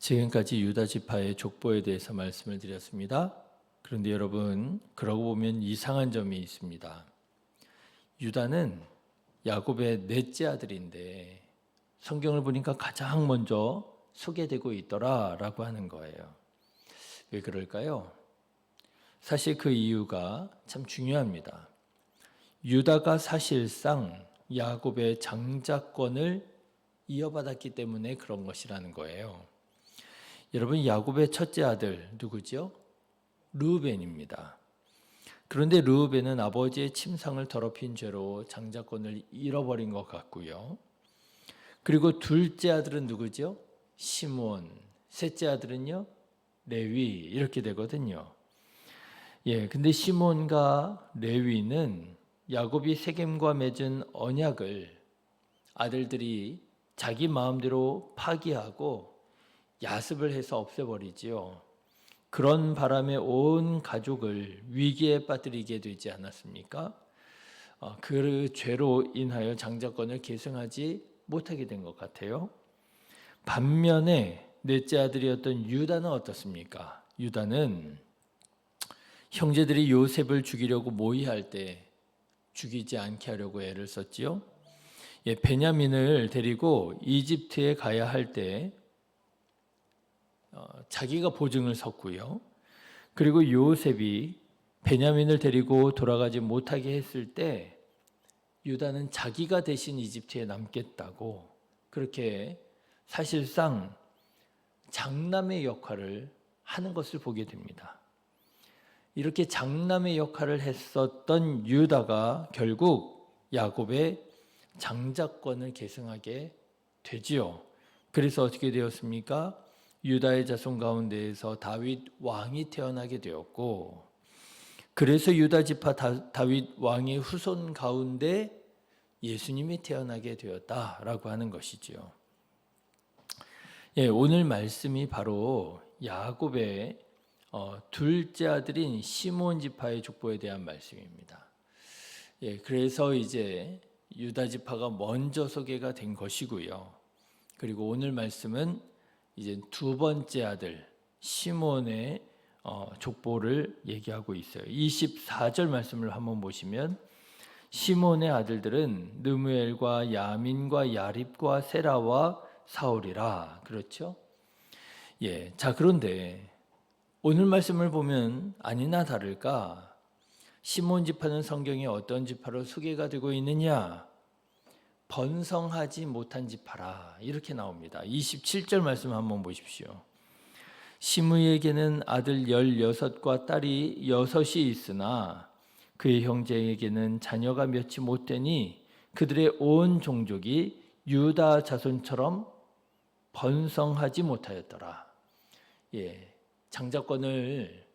지금까지 유다 지파의 족보에 대해서 말씀을 드렸습니다. 그런데 여러분, 그러고 보면 이상한 점이 있습니다. 유다는 야곱의 넷째 아들인데 성경을 보니까 가장 먼저 소개되고 있더라라고 하는 거예요. 왜 그럴까요? 사실 그 이유가 참 중요합니다. 유다가 사실상 야곱의 장자권을 이어받았기 때문에 그런 것이라는 거예요. 여러분, 야곱의 첫째 아들 누구죠? 르우벤입니다. 그런데 르우벤은 아버지의 침상을 더럽힌 죄로 장자권을 잃어버린 것 같고요. 그리고 둘째 아들은 누구죠? 시므온. 셋째 아들은요? 레위. 이렇게 되거든요. 근데 시므온과 레위는 야곱이 세겜과 맺은 언약을 아들들이 자기 마음대로 파기하고 야습을 해서 없애버리지요. 그런 바람에 온 가족을 위기에 빠뜨리게 되지 않았습니까? 그 죄로 인하여 장자권을 계승하지 못하게 된 것 같아요. 반면에 넷째 아들이었던 유다는 어떻습니까? 유다는 형제들이 요셉을 죽이려고 모의할 때 죽이지 않게 하려고 애를 썼지요. 베냐민을 데리고 이집트에 가야 할 때 자기가 보증을 섰고요. 그리고 요셉이 베냐민을 데리고 돌아가지 못하게 했을 때 유다는 자기가 대신 이집트에 남겠다고 그렇게 사실상 장남의 역할을 하는 것을 보게 됩니다. 이렇게 장남의 역할을 했었던 유다가 결국 야곱의 장자권을 계승하게 되지요. 그래서 어떻게 되었습니까? 유다의 자손 가운데에서 다윗 왕이 태어나게 되었고, 그래서 유다 지파 다윗 왕의 후손 가운데 예수님이 태어나게 되었다라고 하는 것이지요. 오늘 말씀이 바로 야곱의 둘째 아들인 시므온 지파의 족보에 대한 말씀입니다. 그래서 이제 유다 지파가 먼저 소개가 된 것이고요. 그리고 오늘 말씀은 이제 두 번째 아들 시므온의 족보를 얘기하고 있어요. 24절 말씀을 한번 보시면 시므온의 아들들은 느무엘과 야민과 야립과 세라와 사울이라. 그렇죠? 자, 그런데 오늘 말씀을 보면 아니나 다를까 시므온 지파는 성경에 어떤 지파로 소개가 되고 있느냐? 번성하지 못한 지파라. 이렇게 나옵니다. 27절 말씀 한번 보십시오. 시므에게는 아들 16과 딸이 6이 있으나 그의 형제에게는 자녀가 몇이 못 되니 그들의 온 종족이 유다 자손처럼 번성하지 못하였더라. 장자권을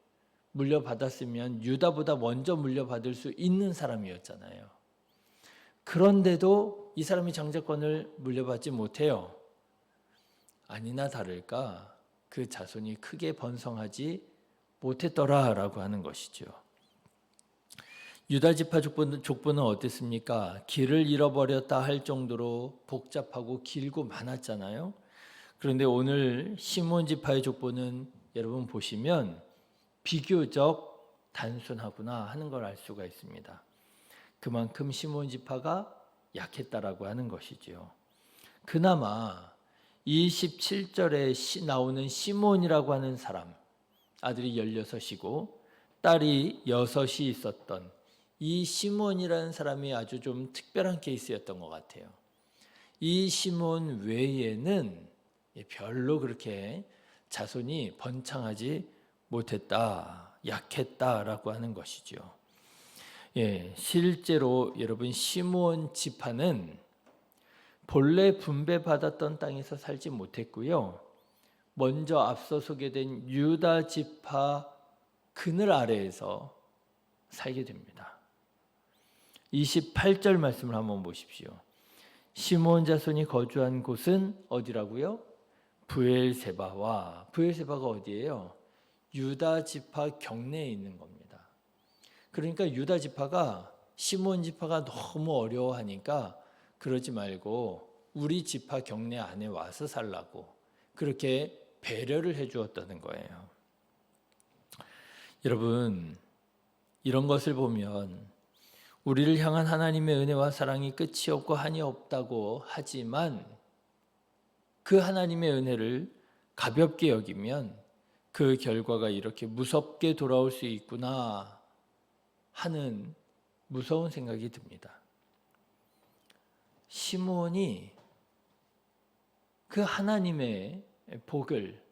물려받았으면 유다보다 먼저 물려받을 수 있는 사람이었잖아요. 그런데도 이 사람이 장자권을 물려받지 못해요. 아니나 다를까 그 자손이 크게 번성하지 못했더라라고 하는 것이죠. 유다 지파 족보는 어땠습니까? 길을 잃어버렸다 할 정도로 복잡하고 길고 많았잖아요. 그런데 오늘 시므온 지파의 족보는 여러분 보시면 비교적 단순하구나 하는 걸 알 수가 있습니다. 그만큼 시므온 지파가 약했다라고 하는 것이지요. 그나마 27절에 나오는 시므온이라고 하는 사람, 아들이 16이고 딸이 6이 있었던 이 시므온이라는 사람이 아주 좀 특별한 케이스였던 것 같아요. 이 시므온 외에는 별로 그렇게 자손이 번창하지 못했다, 약했다라고 하는 것이죠. 실제로 여러분 시므온 지파는 본래 분배받았던 땅에서 살지 못했고요. 먼저 앞서 소개된 유다 지파 그늘 아래에서 살게 됩니다. 28절 말씀을 한번 보십시오. 시므온 자손이 거주한 곳은 어디라고요? 브엘세바와 브엘세바가 어디예요? 유다 지파 경내에 있는 겁니다. 그러니까 유다 지파가 시므온 지파가 너무 어려워하니까 그러지 말고 우리 지파 경내 안에 와서 살라고 그렇게 배려를 해주었다는 거예요. 여러분, 이런 것을 보면 우리를 향한 하나님의 은혜와 사랑이 끝이 없고 한이 없다고 하지만 그 하나님의 은혜를 가볍게 여기면 그 결과가 이렇게 무섭게 돌아올 수 있구나 하는 무서운 생각이 듭니다. 시므온이 그 하나님의 복을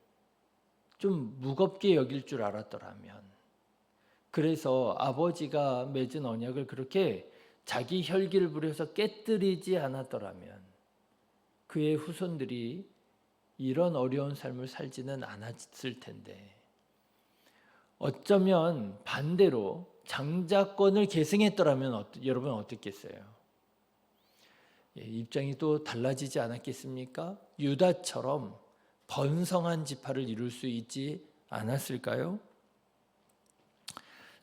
좀 무겁게 여길 줄 알았더라면, 그래서 아버지가 맺은 언약을 그렇게 자기 혈기를 부려서 깨뜨리지 않았더라면 그의 후손들이 이런 어려운 삶을 살지는 않았을 텐데, 어쩌면 반대로 장자권을 계승했더라면 여러분 어떻겠어요? 입장이 또 달라지지 않았겠습니까? 유다처럼 번성한 지파를 이룰 수 있지 않았을까요?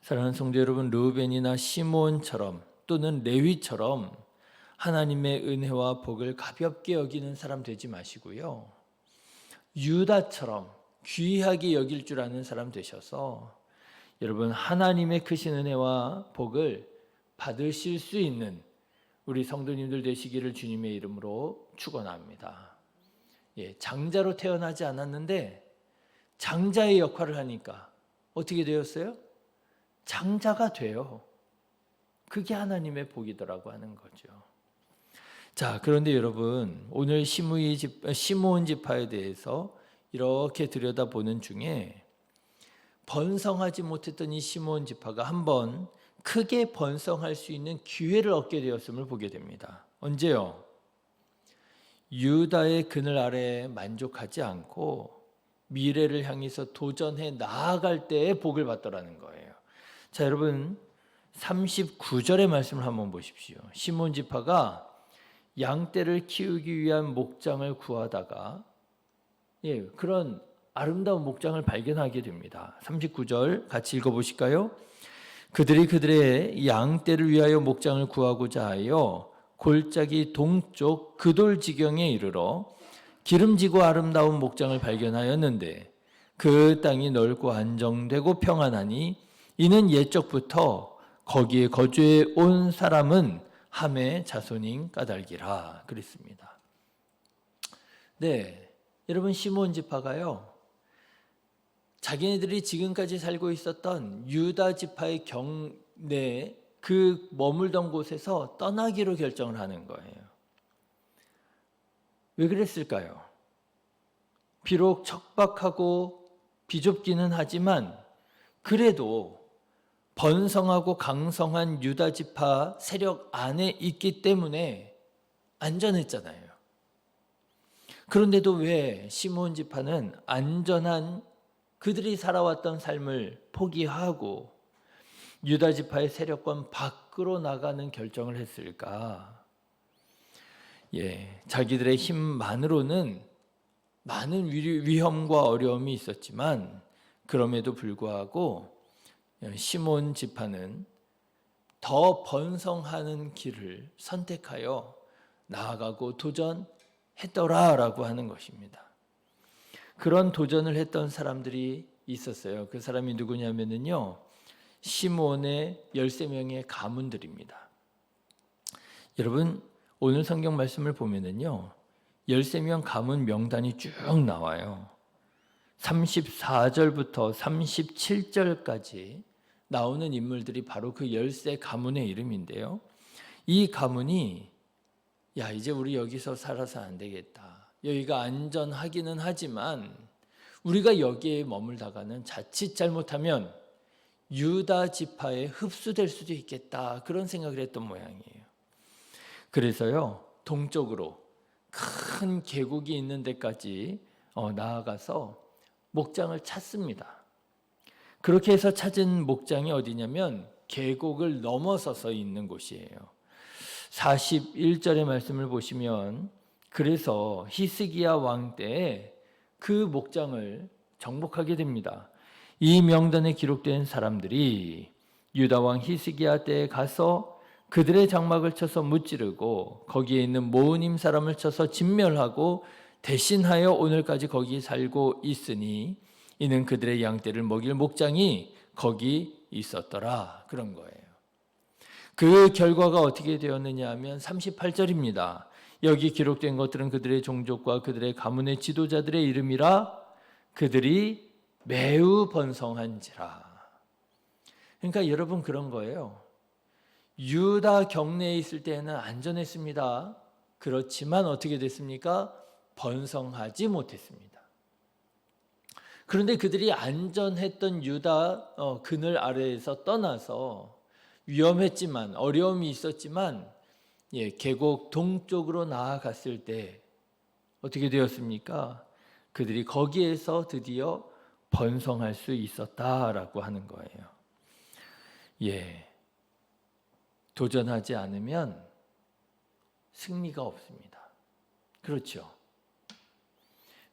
사랑하는 성도 여러분, 르우벤이나 시므온처럼 또는 레위처럼 하나님의 은혜와 복을 가볍게 여기는 사람 되지 마시고요, 유다처럼 귀하게 여길 줄 아는 사람 되셔서 여러분 하나님의 크신 은혜와 복을 받으실 수 있는 우리 성도님들 되시기를 주님의 이름으로 축원합니다. 장자로 태어나지 않았는데 장자의 역할을 하니까 어떻게 되었어요? 장자가 돼요. 그게 하나님의 복이더라고 하는 거죠. 자, 그런데 여러분, 오늘 시므온 지파에 대해서 이렇게 들여다보는 중에 번성하지 못했던 이 시므온 지파가 한번 크게 번성할 수 있는 기회를 얻게 되었음을 보게 됩니다. 언제요? 유다의 그늘 아래에 만족하지 않고 미래를 향해서 도전해 나아갈 때에 복을 받더라는 거예요. 자, 여러분 39절의 말씀을 한번 보십시오. 시므온 지파가 양떼를 키우기 위한 목장을 구하다가 그런 아름다운 목장을 발견하게 됩니다. 39절 같이 읽어보실까요? 그들이 그들의 양떼를 위하여 목장을 구하고자 하여 골짜기 동쪽 그돌지경에 이르러 기름지고 아름다운 목장을 발견하였는데 그 땅이 넓고 안정되고 평안하니 이는 옛적부터 거기에 거주해 온 사람은 함의 자손인 까닭이라 그랬습니다. 네, 여러분 시므온 지파가요, 자기네들이 지금까지 살고 있었던 유다 지파의 경내 그 머물던 곳에서 떠나기로 결정을 하는 거예요. 왜 그랬을까요? 비록 척박하고 비좁기는 하지만 그래도 번성하고 강성한 유다 지파 세력 안에 있기 때문에 안전했잖아요. 그런데도 왜 시므온 지파는 안전한 그들이 살아왔던 삶을 포기하고 유다 지파의 세력권 밖으로 나가는 결정을 했을까? 자기들의 힘만으로는 많은 위험과 어려움이 있었지만 그럼에도 불구하고 시므온 지파는 더 번성하는 길을 선택하여 나아가고 도전했더라라고 하는 것입니다. 그런 도전을 했던 사람들이 있었어요. 그 사람이 누구냐면요, 시므온의 13명의 가문들입니다. 여러분 오늘 성경 말씀을 보면은요, 13명 가문 명단이 쭉 나와요. 34절부터 37절까지 나오는 인물들이 바로 그 13 가문의 이름인데요. 이 가문이 이제 우리 여기서 살아서 안 되겠다. 여기가 안전하기는 하지만 우리가 여기에 머물다가는 자칫 잘못하면 유다 지파에 흡수될 수도 있겠다. 그런 생각을 했던 모양이에요. 그래서요, 동쪽으로 큰 계곡이 있는 데까지 나아가서 목장을 찾습니다. 그렇게 해서 찾은 목장이 어디냐면 계곡을 넘어서서 있는 곳이에요. 41절의 말씀을 보시면 그래서 히스기야 왕 때에 그 목장을 정복하게 됩니다. 이 명단에 기록된 사람들이 유다 왕 히스기야 때에 가서 그들의 장막을 쳐서 무찌르고 거기에 있는 모으님 사람을 쳐서 진멸하고 대신하여 오늘까지 거기 살고 있으니 이는 그들의 양떼를 먹일 목장이 거기 있었더라. 그런 거예요. 그 결과가 어떻게 되었느냐 하면 38절입니다. 여기 기록된 것들은 그들의 종족과 그들의 가문의 지도자들의 이름이라 그들이 매우 번성한지라. 그러니까 여러분 그런 거예요. 유다 경내에 있을 때는 안전했습니다. 그렇지만 어떻게 됐습니까? 번성하지 못했습니다. 그런데 그들이 안전했던 유다 그늘 아래에서 떠나서 위험했지만 어려움이 있었지만 계곡 동쪽으로 나아갔을 때 어떻게 되었습니까? 그들이 거기에서 드디어 번성할 수 있었다라고 하는 거예요. 도전하지 않으면 승리가 없습니다. 그렇죠.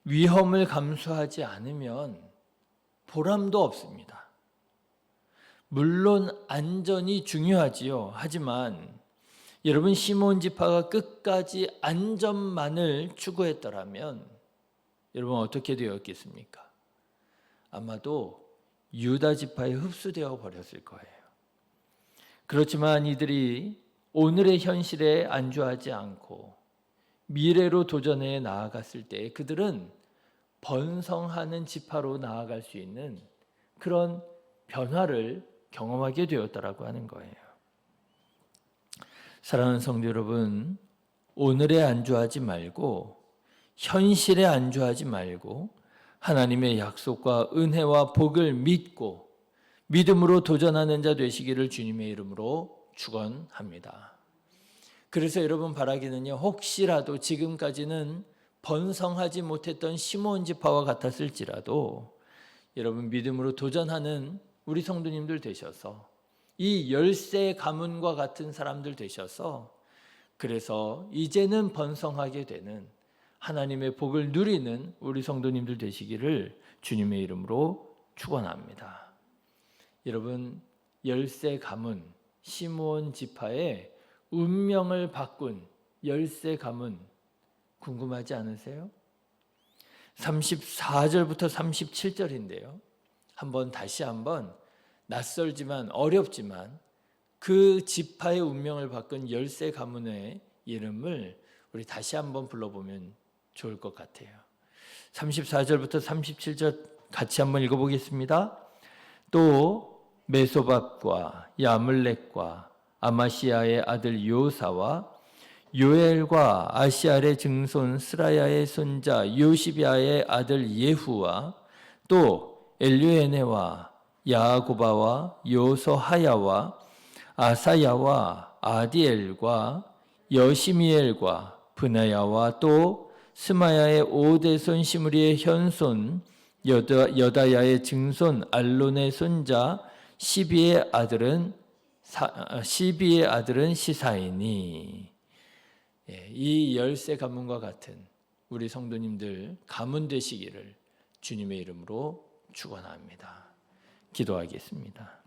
위험을 감수하지 않으면 보람도 없습니다. 물론 안전이 중요하지요. 하지만 여러분 시몬 지파가 끝까지 안전만을 추구했더라면 여러분 어떻게 되었겠습니까? 아마도 유다 지파에 흡수되어 버렸을 거예요. 그렇지만 이들이 오늘의 현실에 안주하지 않고 미래로 도전해 나아갔을 때 그들은 번성하는 지파로 나아갈 수 있는 그런 변화를 경험하게 되었다라고 하는 거예요. 사랑하는 성도 여러분, 오늘에 안주하지 말고 현실에 안주하지 말고 하나님의 약속과 은혜와 복을 믿고 믿음으로 도전하는 자 되시기를 주님의 이름으로 축원합니다. 그래서 여러분 바라기는요, 혹시라도 지금까지는 번성하지 못했던 시몬 지파와 같았을지라도 여러분 믿음으로 도전하는 우리 성도님들 되셔서 이 열세 가문과 같은 사람들 되셔서 그래서 이제는 번성하게 되는 하나님의 복을 누리는 우리 성도님들 되시기를 주님의 이름으로 축원합니다. 여러분 열세 가문 시므온 지파의 운명을 바꾼 열세 가문 궁금하지 않으세요? 34절부터 37절인데요. 다시 한번 낯설지만 어렵지만 그 지파의 운명을 바꾼 열세 가문의 이름을 우리 다시 한번 불러보면 좋을 것 같아요. 34절부터 37절 같이 한번 읽어보겠습니다. 또 메소밥과 야물렉과 아마시아의 아들 요사와 요엘과 아시알의 증손 스라야의 손자 요시비아의 아들 예후와 또 엘류에네와 야고바와 요소하야와 아사야와 아디엘과 여시미엘과 브나야와 또 스마야의 오대손 시므리의 현손 여다야의 증손 알론의 손자 시비의 아들은 시사이니. 이 열세 가문과 같은 우리 성도님들 가문 되시기를 주님의 이름으로 축원합니다. 기도하겠습니다.